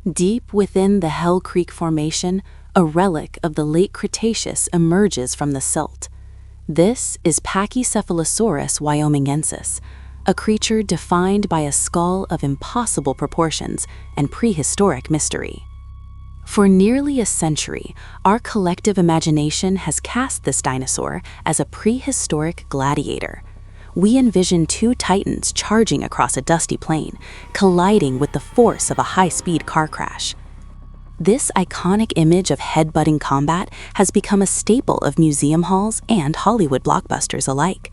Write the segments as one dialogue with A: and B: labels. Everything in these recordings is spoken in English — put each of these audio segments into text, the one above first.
A: Deep within the Hell Creek Formation, a relic of the late Cretaceous emerges from the silt. This is Pachycephalosaurus wyomingensis, a creature defined by a skull of impossible proportions and prehistoric mystery. For nearly a century, our collective imagination has cast this dinosaur as a prehistoric gladiator. We envision two titans charging across a dusty plain, colliding with the force of a high-speed car crash. This iconic image of head-butting combat has become a staple of museum halls and Hollywood blockbusters alike.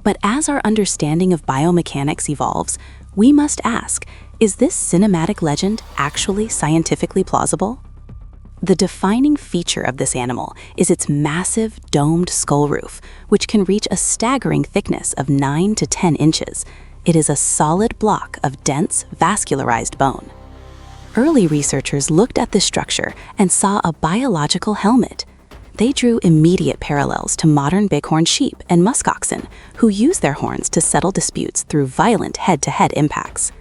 A: But as our understanding of biomechanics evolves, we must ask, is this cinematic legend actually scientifically plausible? The defining feature of this animal is its massive, domed skull roof, which can reach a staggering thickness of 9 to 10 inches. It is a solid block of dense, vascularized bone. Early researchers looked at this structure and saw a biological helmet. They drew immediate parallels to modern bighorn sheep and muskoxen, who use their horns to settle disputes through violent head-to-head impacts.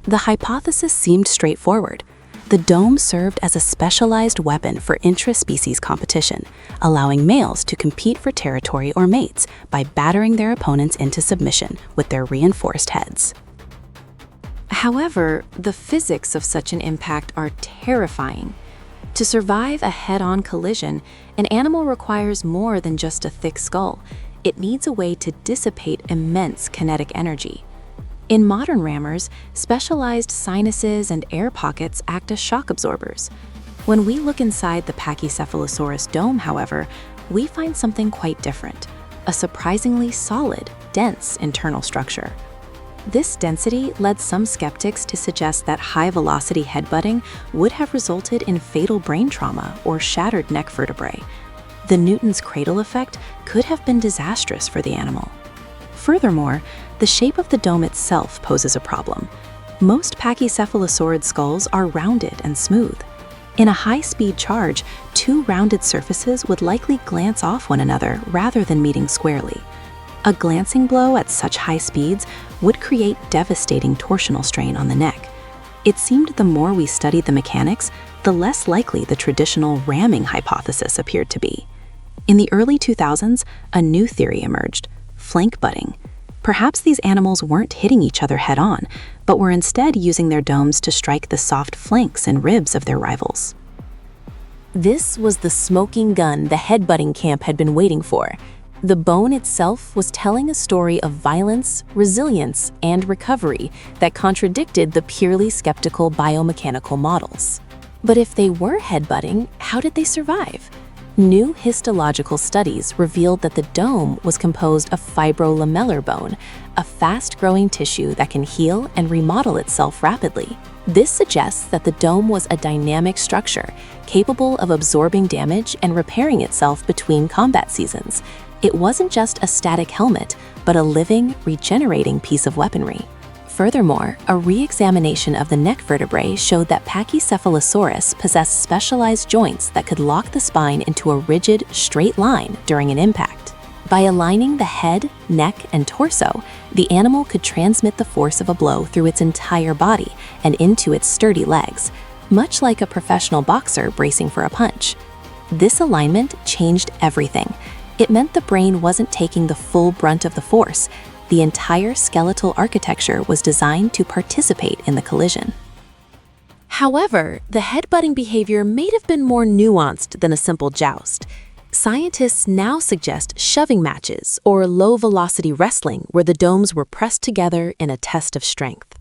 A: The hypothesis seemed straightforward. The dome served as a specialized weapon for intra-species competition, allowing males to compete for territory or mates by battering their opponents into submission with their reinforced heads.
B: However, the physics of such an impact are terrifying. To survive a head-on collision, an animal requires more than just a thick skull. It needs a way to dissipate immense kinetic energy. In modern rammers, specialized sinuses and air pockets act as shock absorbers. When we look inside the Pachycephalosaurus dome, however, we find something quite different, a surprisingly solid, dense internal structure. This density led some skeptics to suggest that high-velocity headbutting would have resulted in fatal brain trauma or shattered neck vertebrae. The Newton's cradle effect could have been disastrous for the animal. Furthermore, the shape of the dome itself poses a problem. Most pachycephalosaurid skulls are rounded and smooth. In a high-speed charge, two rounded surfaces would likely glance off one another rather than meeting squarely. A glancing blow at such high speeds would create devastating torsional strain on the neck. It seemed the more we studied the mechanics, the less likely the traditional ramming hypothesis appeared to be. In the early 2000s, a new theory emerged: flank butting. Perhaps these animals weren't hitting each other head-on, but were instead using their domes to strike the soft flanks and ribs of their rivals.
A: This was the smoking gun the headbutting camp had been waiting for. The bone itself was telling a story of violence, resilience, and recovery that contradicted the purely skeptical biomechanical models. But if they were headbutting, how did they survive? New histological studies revealed that the dome was composed of fibrolamellar bone, a fast-growing tissue that can heal and remodel itself rapidly. This suggests that the dome was a dynamic structure, capable of absorbing damage and repairing itself between combat seasons. It wasn't just a static helmet, but a living, regenerating piece of weaponry. Furthermore, a re-examination of the neck vertebrae showed that Pachycephalosaurus possessed specialized joints that could lock the spine into a rigid, straight line during an impact. By aligning the head, neck, and torso, the animal could transmit the force of a blow through its entire body and into its sturdy legs, much like a professional boxer bracing for a punch. This alignment changed everything. It meant the brain wasn't taking the full brunt of the force. The entire skeletal architecture was designed to participate in the collision. However, the headbutting behavior may have been more nuanced than a simple joust. Scientists now suggest shoving matches or low-velocity wrestling where the domes were pressed together in a test of strength.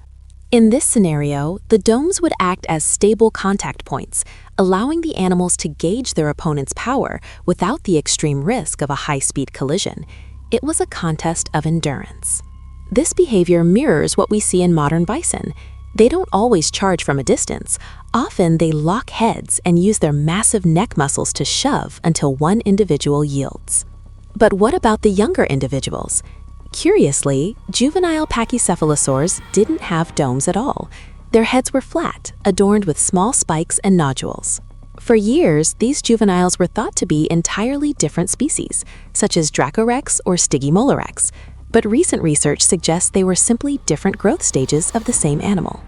A: In this scenario, the domes would act as stable contact points, allowing the animals to gauge their opponent's power without the extreme risk of a high-speed collision. It was a contest of endurance. This behavior mirrors what we see in modern bison. They don't always charge from a distance. Often they lock heads and use their massive neck muscles to shove until one individual yields. But what about the younger individuals? Curiously, juvenile pachycephalosaurs didn't have domes at all. Their heads were flat, adorned with small spikes and nodules. For years, these juveniles were thought to be entirely different species, such as Dracorex or Stygimoloch, but recent research suggests they were simply different growth stages of the same animal.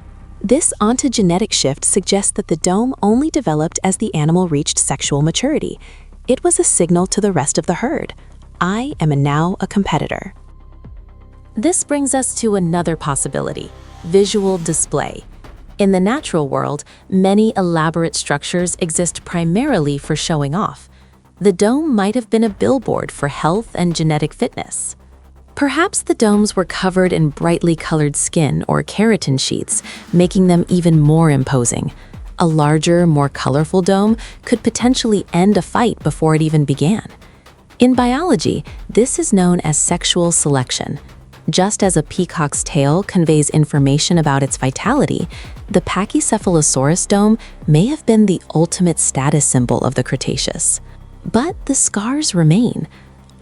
A: This ontogenetic shift suggests that the dome only developed as the animal reached sexual maturity. It was a signal to the rest of the herd. I am now a competitor. This brings us to another possibility: visual display. In the natural world, many elaborate structures exist primarily for showing off. The dome might have been a billboard for health and genetic fitness. Perhaps the domes were covered in brightly colored skin or keratin sheaths, making them even more imposing. A larger, more colorful dome could potentially end a fight before it even began. In biology, this is known as sexual selection. Just as a peacock's tail conveys information about its vitality, the Pachycephalosaurus dome may have been the ultimate status symbol of the Cretaceous. But the scars remain.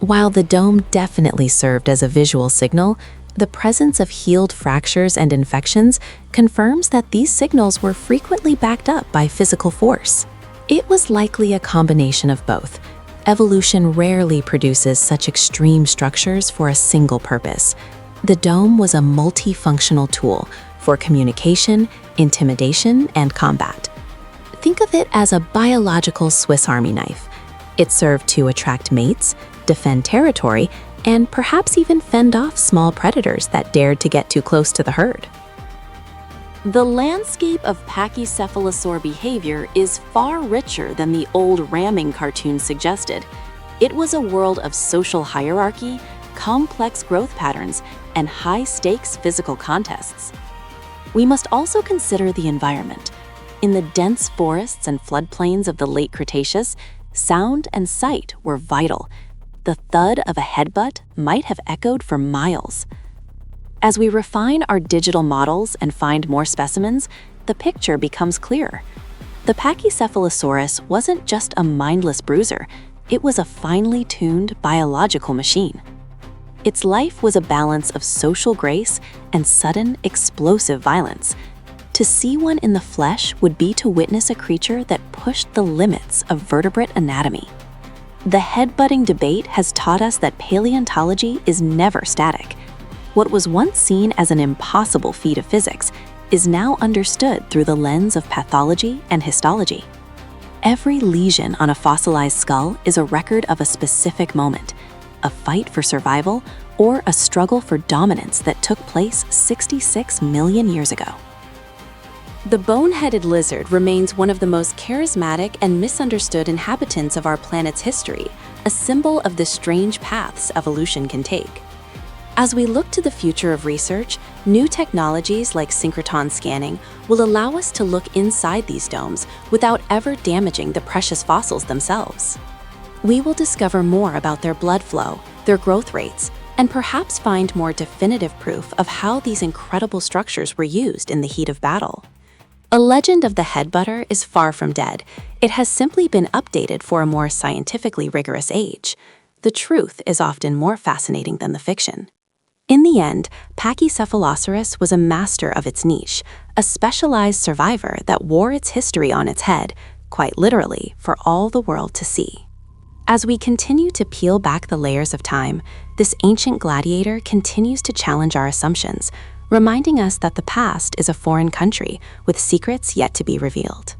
A: While the dome definitely served as a visual signal, the presence of healed fractures and infections confirms that these signals were frequently backed up by physical force. It was likely a combination of both. Evolution rarely produces such extreme structures for a single purpose. The dome was a multifunctional tool for communication, intimidation, and combat. Think of it as a biological Swiss Army knife. It served to attract mates, defend territory, and perhaps even fend off small predators that dared to get too close to the herd. The landscape of Pachycephalosaur behavior is far richer than the old ramming cartoon suggested. It was a world of social hierarchy, complex growth patterns, and high-stakes physical contests. We must also consider the environment. In the dense forests and floodplains of the late Cretaceous, sound and sight were vital. The thud of a headbutt might have echoed for miles. As we refine our digital models and find more specimens, the picture becomes clearer. The Pachycephalosaurus wasn't just a mindless bruiser, it was a finely tuned biological machine. Its life was a balance of social grace and sudden, explosive violence. To see one in the flesh would be to witness a creature that pushed the limits of vertebrate anatomy. The headbutting debate has taught us that paleontology is never static. What was once seen as an impossible feat of physics is now understood through the lens of pathology and histology. Every lesion on a fossilized skull is a record of a specific moment, a fight for survival, or a struggle for dominance that took place 66 million years ago. The bone-headed lizard remains one of the most charismatic and misunderstood inhabitants of our planet's history, a symbol of the strange paths evolution can take. As we look to the future of research, new technologies like synchrotron scanning will allow us to look inside these domes without ever damaging the precious fossils themselves. We will discover more about their blood flow, their growth rates, and perhaps find more definitive proof of how these incredible structures were used in the heat of battle. A legend of the headbutter is far from dead. It has simply been updated for a more scientifically rigorous age. The truth is often more fascinating than the fiction. In the end, Pachycephalosaurus was a master of its niche, a specialized survivor that wore its history on its head, quite literally, for all the world to see. As we continue to peel back the layers of time, this ancient gladiator continues to challenge our assumptions, reminding us that the past is a foreign country with secrets yet to be revealed.